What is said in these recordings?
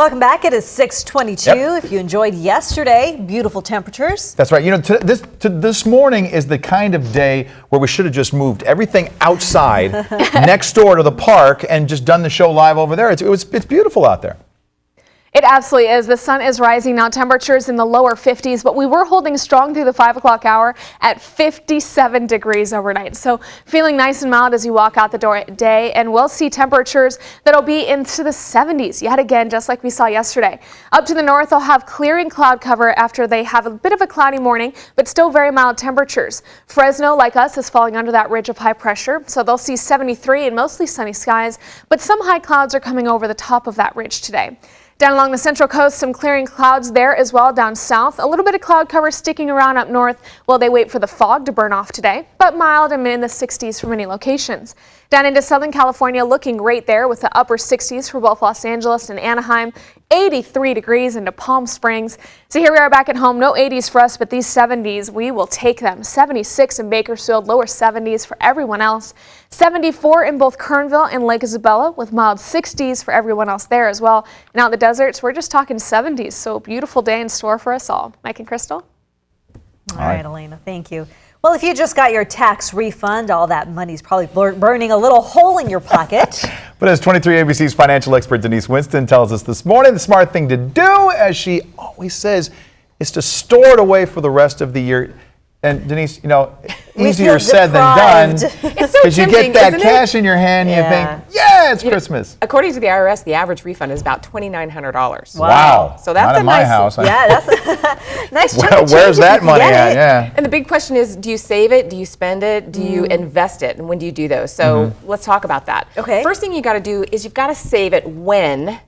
Welcome back. It is 6:22. Yep. If you enjoyed yesterday, beautiful temperatures. That's right. You know, this morning is the kind of day where we should have just moved everything outside next door to the park and just done the show live over there. It's beautiful out there. It absolutely is. The sun is rising now, temperatures in the lower 50s, but we were holding strong through the 5 o'clock hour at 57 degrees overnight. So feeling nice and mild as you walk out the door today, and we'll see temperatures that'll be into the 70s yet again, just like we saw yesterday. Up to the north, they'll have clearing cloud cover after they have a bit of a cloudy morning, but still very mild temperatures. Fresno, like us, is falling under that ridge of high pressure, so they'll see 73 and mostly sunny skies, but some high clouds are coming over the top of that ridge today. Down along the central coast, some clearing clouds there as well down south. A little bit of cloud cover sticking around up north while they wait for the fog to burn off today, but mild and in the 60s for many locations. Down into Southern California, looking great there with the upper 60s for both Los Angeles and Anaheim, 83 degrees into Palm Springs. So here we are back at home, no 80s for us, but these 70s, we will take them. 76 in Bakersfield, lower 70s for everyone else. 74 in both Kernville and Lake Isabella with mild 60s for everyone else there as well. Now in the deserts, we're just talking 70s, so beautiful day in store for us all. Mike and Crystal. All right, Elena, thank you. Well, if you just got your tax refund, all that money's probably burning a little hole in your pocket. But as 23 ABC's financial expert Denise Winston tells us this morning, the smart thing to do, as she always says, is to store it away for the rest of the year. And Denise, you know, easier said than done. It's so because you get that cash in your hand, Yeah. you think, yeah, it's Christmas. According to the IRS, the average refund is about $2,900. Wow. So that's Not a in my nice house. Yeah, that's a nice chunk of change Where's if that you money get at? it. Yeah. And the big question is, do you save it? Do you spend it? Do you invest it? And when do you do those? So let's talk about that. Okay. First thing you got to do is you've got to save it when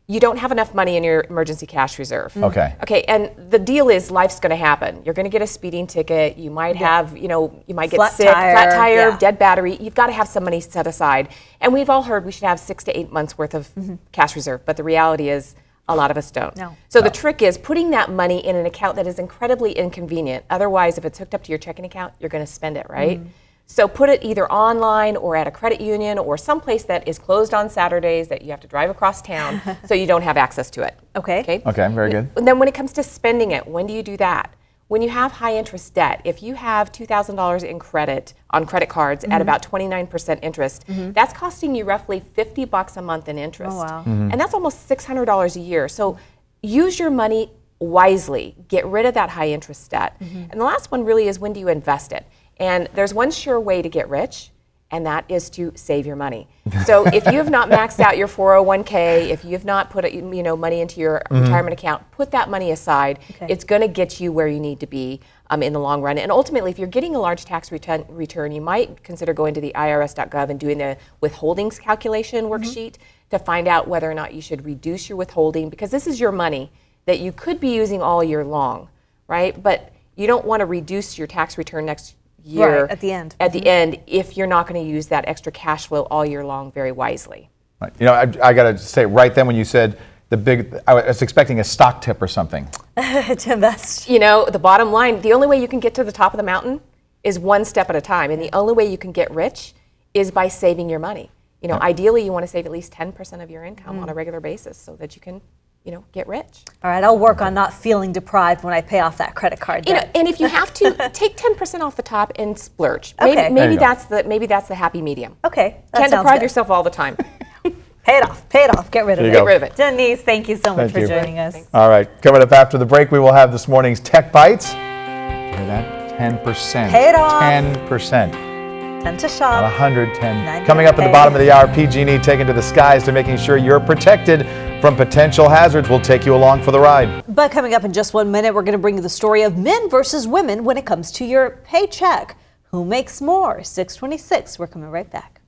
you don't have enough money in your emergency cash reserve. Okay. Okay, and the deal is life's going to happen. You're going to get a speeding ticket. You might have, you might get sick, flat tire, dead battery. You've got to have some money set aside. And we've all heard we should have 6 to 8 months worth of cash reserve, but the reality is a lot of us don't. No. So the trick is putting that money in an account that is incredibly inconvenient. Otherwise, if it's hooked up to your checking account, you're going to spend it, right? So put it either online or at a credit union or someplace that is closed on Saturdays that you have to drive across town so you don't have access to it. Okay. Okay, very good. And then when it comes to spending it, when do you do that? When you have high interest debt, if you have $2,000 in credit on credit cards at about 29% interest, that's costing you roughly $50 a month in interest. Oh, wow. And that's almost $600 a year. So use your money wisely. Get rid of that high interest debt. And the last one really is, when do you invest it? And there's one sure way to get rich, and that is to save your money. So if you have not maxed out your 401k, if you have not put money into your retirement account, put that money aside. Okay. It's going to get you where you need to be in the long run. And ultimately, if you're getting a large tax return, you might consider going to the irs.gov and doing the withholdings calculation worksheet to find out whether or not you should reduce your withholding, because this is your money that you could be using all year long, right? But you don't want to reduce your tax return next year Right, at the end. At the end, if you're not going to use that extra cash flow all year long very wisely. Right. You know, I got to say, right then when you said I was expecting a stock tip or something. To invest. You know, the bottom line, the only way you can get to the top of the mountain is one step at a time. And the only way you can get rich is by saving your money. You know, ideally you want to save at least 10% of your income on a regular basis so that you can, get rich. All right, I'll work on not feeling deprived when I pay off that credit card debt. And if you have to, take 10% off the top and splurge. Okay. Maybe that's the happy medium. Okay, that Can't sounds deprive good. yourself all the time. Pay it off, get rid of it. There you go. Get rid of it. Denise, thank you so much Thank for you. joining us. Thanks. All right, coming up after the break, we will have this morning's Tech Bites. Hear that? 10%. Pay it off. 10%. 10 to shop. 110. 90 Coming up at the pay. bottom of the hour, PG&E taken to the skies to making sure you're protected from potential hazards. We'll take you along for the ride. But coming up in just 1 minute, we're going to bring you the story of men versus women when it comes to your paycheck. Who makes more? 6:26. We're coming right back.